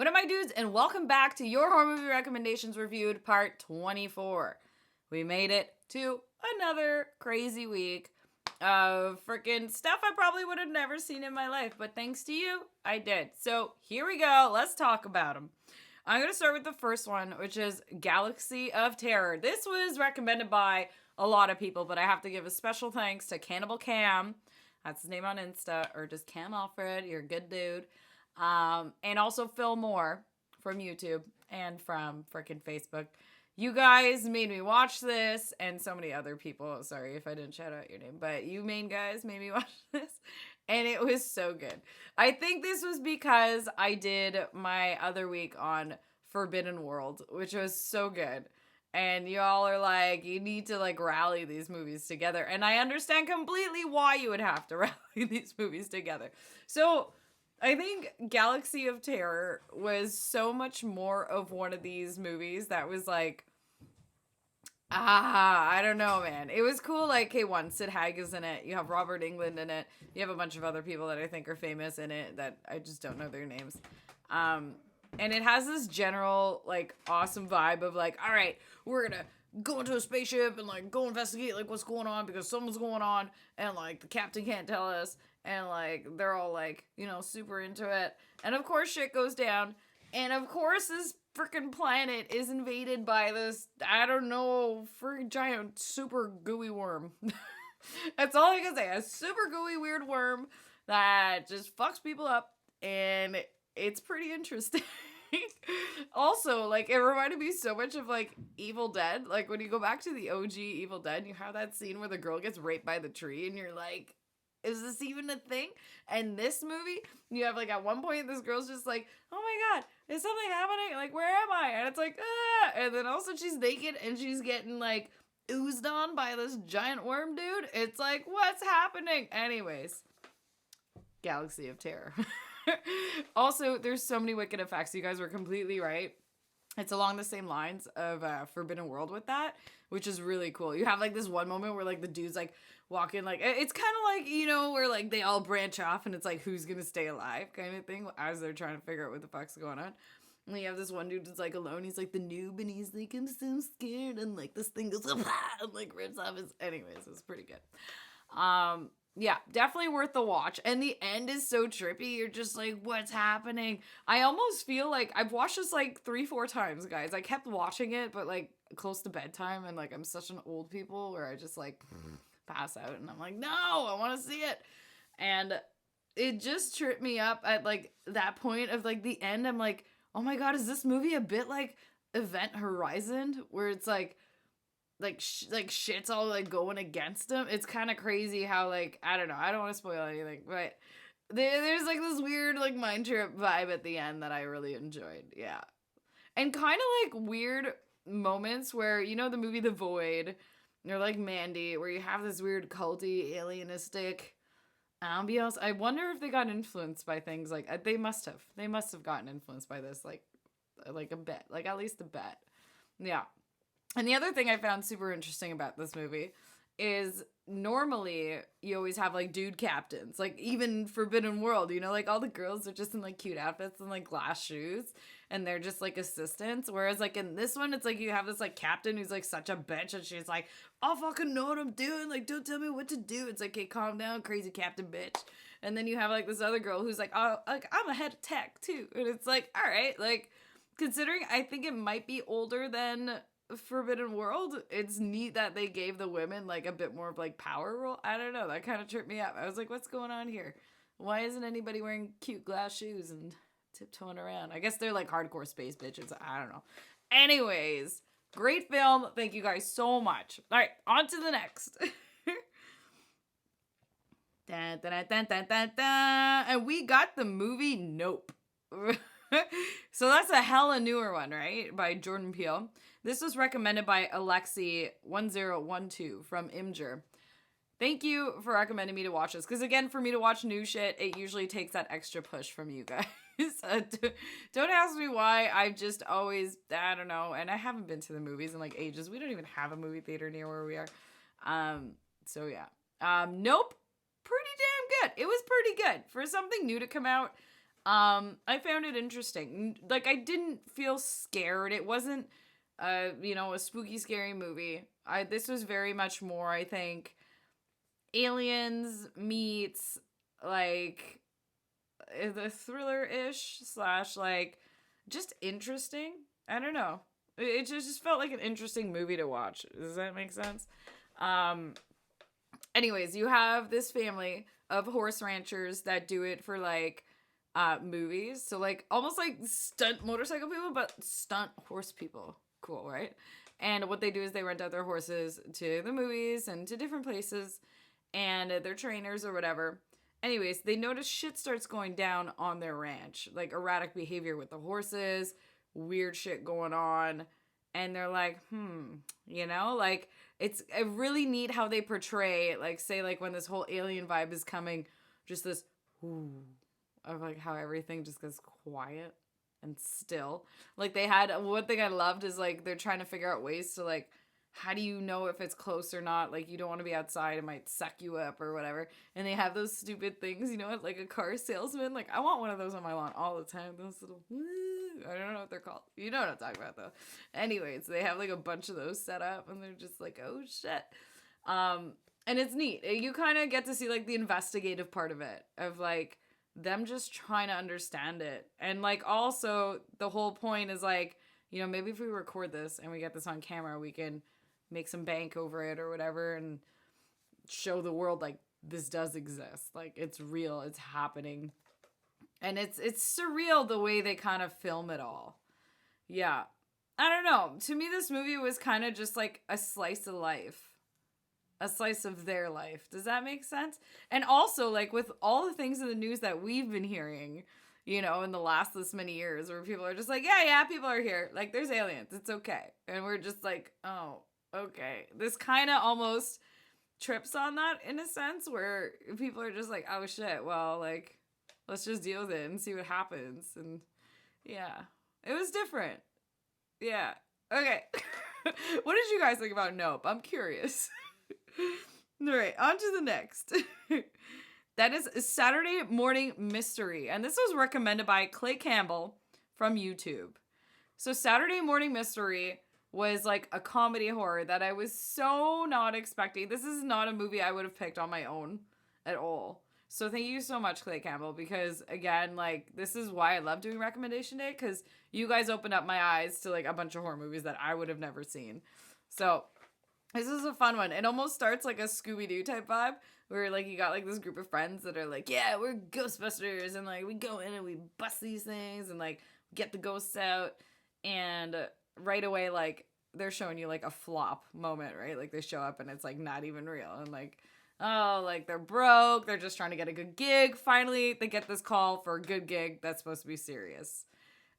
What up, my dudes, and welcome back to your horror movie recommendations reviewed, part 24. We made it to another crazy week of freaking stuff I probably would have never seen in my life, but thanks to you, I did. So here we go. Let's talk about them. I'm going to start with the first one, which is Galaxy of Terror. This was recommended by a lot of people, but I have to give a special thanks to Cannibal Cam. That's his name on Insta, or just Cam Alfred. You're a good dude. And also Phil Moore from YouTube and from freaking Facebook. You guys made me watch this, and so many other people. Sorry if I didn't shout out your name, but you main guys made me watch this, and it was so good. I think this was because I did my other week on Forbidden World, which was so good. And y'all are like, you need to like rally these movies together. And I understand completely why you would have to rally these movies together. So I think Galaxy of Terror was so much more of one of these movies that was like, I don't know, man. It was cool. Like, K1, Sid Haig is in it. You have Robert Englund in it. You have a bunch of other people that I think are famous in it that I just don't know their names. And it has this general, like, awesome vibe of, like, all right, we're gonna go into a spaceship and, like, go investigate, like, what's going on because something's going on and, like, the captain can't tell us. And, like, they're all, like, you know, super into it. And, of course, shit goes down. And, of course, this freaking planet is invaded by this, I don't know, freaking giant super gooey worm. That's all I can say. A super gooey weird worm that just fucks people up. And it's pretty interesting. Also, like, it reminded me so much of, like, Evil Dead. Like, when you go back to the OG Evil Dead, you have that scene where the girl gets raped by the tree, and you're like, is this even a thing? And this movie, you have, like, at one point, this girl's just like, oh my god, is something happening? Like, where am I? And it's like, ah! And then also she's naked, and she's getting, like, oozed on by this giant worm dude. It's like, what's happening? Anyways, Galaxy of Terror. Also, there's so many wicked effects. You guys were completely right. It's along the same lines of Forbidden World with that, which is really cool. You have, like, this one moment where, like, the dude's, like, walking, like, it's kind of like, you know, where, like, they all branch off and it's, like, who's gonna stay alive kind of thing as they're trying to figure out what the fuck's going on. And you have this one dude that's, like, alone. He's, like, the noob, and he's, like, I'm so scared, and, like, this thing goes, and, like, rips off his... Anyways, it's pretty good. Yeah, definitely worth the watch. And the end is so trippy. You're just like, what's happening? I almost feel like I've watched this like 3-4 times, guys. I kept watching it, but like close to bedtime. And like, I'm such an old people where I just like pass out and I'm like, no, I want to see it. And it just tripped me up at like that point of like the end. I'm like, oh my God, is this movie a bit like Event Horizon where it's like shit's all like going against him? It's kind of crazy how like, I don't know, I don't want to spoil anything, but there's like this weird like mind trip vibe at the end that I really enjoyed. Yeah. And kind of like weird moments where, you know, the movie The Void, or like Mandy, where you have this weird culty alienistic ambiance. I wonder if they got influenced by things like they must have gotten influenced by this like a bit, like at least a bit. Yeah. And the other thing I found super interesting about this movie is normally you always have like dude captains, like even Forbidden World, you know, like all the girls are just in like cute outfits and like glass shoes and they're just like assistants. Whereas like in this one, it's like you have this like captain who's like such a bitch and she's like, I'll fucking know what I'm doing. Like, don't tell me what to do. It's like, hey, calm down, crazy captain bitch. And then you have like this other girl who's like, oh, like I'm a head of tech too. And it's like, all right, like considering I think it might be older than Forbidden World, it's neat that they gave the women like a bit more of like power role. I don't know, that kind of tripped me up. I was like, what's going on here? Why isn't anybody wearing cute glass shoes and tiptoeing around? I guess they're like hardcore space bitches. I don't know. Anyways, great film. Thank you guys so much. All right, on to the next. Dun, dun, dun, dun, dun, dun. And we got the movie Nope. So that's a hella newer one, right? By Jordan Peele. This was recommended by Alexi1012 from Imgur. Thank you for recommending me to watch this. Because again, for me to watch new shit, it usually takes that extra push from you guys. Don't ask me why. I've just always, I don't know. And I haven't been to the movies in like ages. We don't even have a movie theater near where we are. So yeah. Nope. Pretty damn good. It was pretty good. For something new to come out, I found it interesting. Like, I didn't feel scared. It wasn't, a spooky, scary movie. This was very much more, I think, aliens meets, like, the thriller-ish slash, like, just interesting. I don't know. It just felt like an interesting movie to watch. Does that make sense? Um, Anyways, you have this family of horse ranchers that do it for, like, movies. So, like, almost like stunt motorcycle people, but stunt horse people. Cool, right? And what they do is they rent out their horses to the movies and to different places, and they're trainers or whatever. Anyways, they notice shit starts going down on their ranch, like erratic behavior with the horses, weird shit going on, and they're like, like, it's really neat how they portray, like, say, like, when this whole alien vibe is coming, just this ooh of, like, how everything just goes quiet and still. Like, they had one thing I loved is, like, they're trying to figure out ways to, like, how do you know if it's close or not? Like, you don't want to be outside, it might suck you up or whatever. And they have those stupid things, like a car salesman. Like, I want one of those on my lawn all the time. Those little, I don't know what they're called. You know what I'm talking about, though. Anyways, they have, like, a bunch of those set up, and they're just like, oh shit. And it's neat. You kind of get to see, like, the investigative part of it, of, like, them just trying to understand it. And, like, also the whole point is, like, maybe if we record this and we get this on camera, we can make some bank over it or whatever and show the world, like, this does exist. Like, it's real, it's happening. And it's surreal the way they kind of film it all. Yeah. I don't know. To me, this movie was kind of just like a slice of life. A slice of their life. Does that make sense? And also, like, with all the things in the news that we've been hearing, in the last this many years, where people are just like, yeah, people are here. Like, there's aliens. It's okay. And we're just like, oh, okay. This kind of almost trips on that in a sense, where people are just like, oh shit, well, like, let's just deal with it and see what happens. And yeah, it was different. Yeah. Okay. What did you guys think about Nope? I'm curious. All right, on to the next. That is Saturday Morning Mystery. And this was recommended by Clay Campbell from YouTube. So Saturday Morning Mystery was like a comedy horror that I was so not expecting. This is not a movie I would have picked on my own at all. So thank you so much, Clay Campbell, because again, like, this is why I love doing Recommendation Day, because you guys opened up my eyes to, like, a bunch of horror movies that I would have never seen. So this is a fun one. It almost starts like a Scooby-Doo type vibe, where, like, you got, like, this group of friends that are like, yeah, we're Ghostbusters, and, like, we go in and we bust these things and, like, get the ghosts out. And right away, like, they're showing you, like, a flop moment, right? Like, they show up and it's, like, not even real. And, like, oh, like, they're broke. They're just trying to get a good gig. Finally, they get this call for a good gig that's supposed to be serious.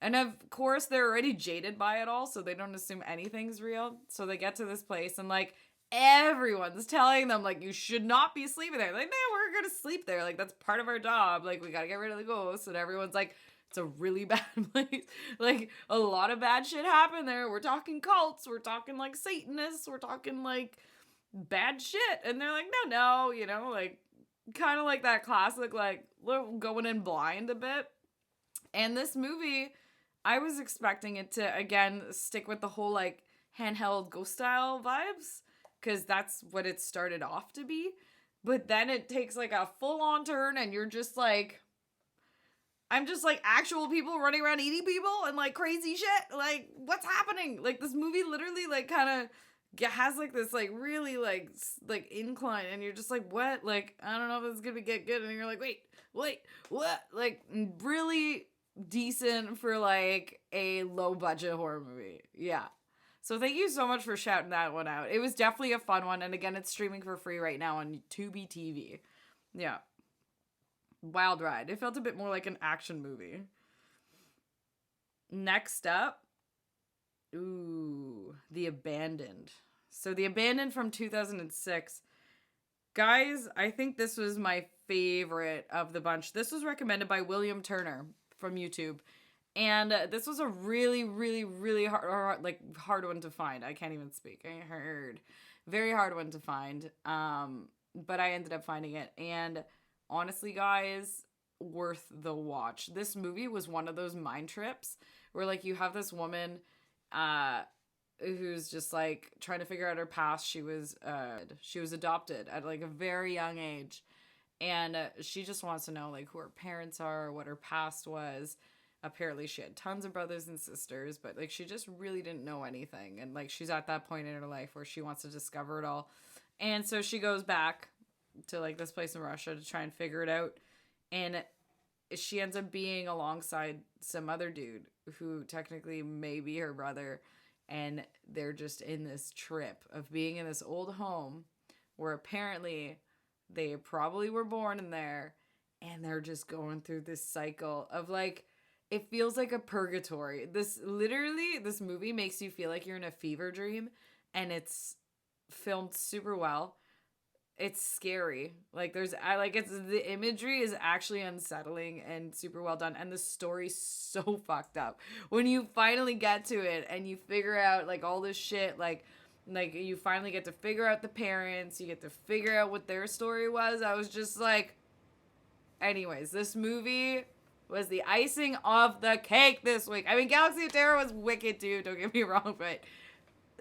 And of course, they're already jaded by it all, so they don't assume anything's real. So they get to this place and, like, everyone's telling them, like, you should not be sleeping there. Like, no, we're gonna sleep there. Like, that's part of our job. Like, we gotta get rid of the ghosts. And everyone's like, it's a really bad place. Like, a lot of bad shit happened there. We're talking cults. We're talking, like, Satanists. We're talking, like, bad shit. And they're like, no, like, kind of like that classic, like, going in blind a bit. And this movie, I was expecting it to, again, stick with the whole, like, handheld ghost style vibes, because that's what it started off to be. But then it takes, like, a full-on turn, and you're just like, I'm just like actual people running around eating people and, like, crazy shit. Like, what's happening? Like, this movie literally, like, kind of has, like, this, like, really, like, incline, and you're just like, what? Like, I don't know if this is gonna get good. And you're like, wait, what? Like, really decent for, like, a low budget horror movie. Yeah. So thank you so much for shouting that one out. It was definitely a fun one. And again, it's streaming for free right now on Tubi TV. Yeah. Wild ride. It felt a bit more like an action movie. Next up. Ooh, The Abandoned. So The Abandoned from 2006. Guys, I think this was my favorite of the bunch. This was recommended by William Turner from YouTube. And this was a really, really, really hard one to find. I can't even speak. I heard. Very hard one to find. But I ended up finding it. And honestly, guys, worth the watch. This movie was one of those mind trips where like you have this woman who's just like trying to figure out her past. She was adopted at like a very young age, and she just wants to know like who her parents are, what her past was. Apparently she had tons of brothers and sisters, but like she just really didn't know anything, and like she's at that point in her life where she wants to discover it all. And so she goes back to like this place in Russia to try and figure it out, and she ends up being alongside some other dude who technically may be her brother, and they're just in this trip of being in this old home where apparently they probably were born in there, and they're just going through this cycle of like, it feels like a purgatory. This movie makes you feel like you're in a fever dream, and it's filmed super well. It's scary. Like the imagery is actually unsettling and super well done, and the story's so fucked up. When you finally get to it and you figure out like all this shit, like you finally get to figure out the parents, you get to figure out what their story was. I was just like, anyways, this movie was the icing of the cake this week. I mean, Galaxy of Terror was wicked too, don't get me wrong, but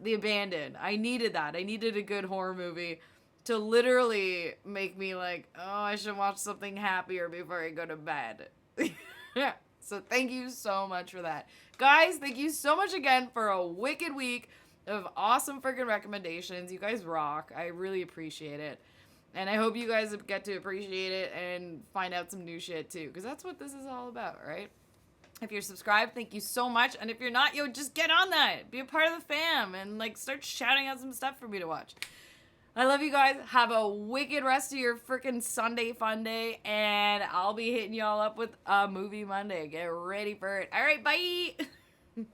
The Abandoned, I needed that. I needed a good horror movie to literally make me like, oh, I should watch something happier before I go to bed. Yeah. So thank you so much for that. Guys, thank you so much again for a wicked week of awesome freaking recommendations. You guys rock. I really appreciate it. And I hope you guys get to appreciate it and find out some new shit too, because that's what this is all about, right? If you're subscribed, thank you so much. And if you're not, just get on that. Be a part of the fam and like start shouting out some stuff for me to watch. I love you guys. Have a wicked rest of your freaking Sunday fun day. And I'll be hitting y'all up with a movie Monday. Get ready for it. All right, bye.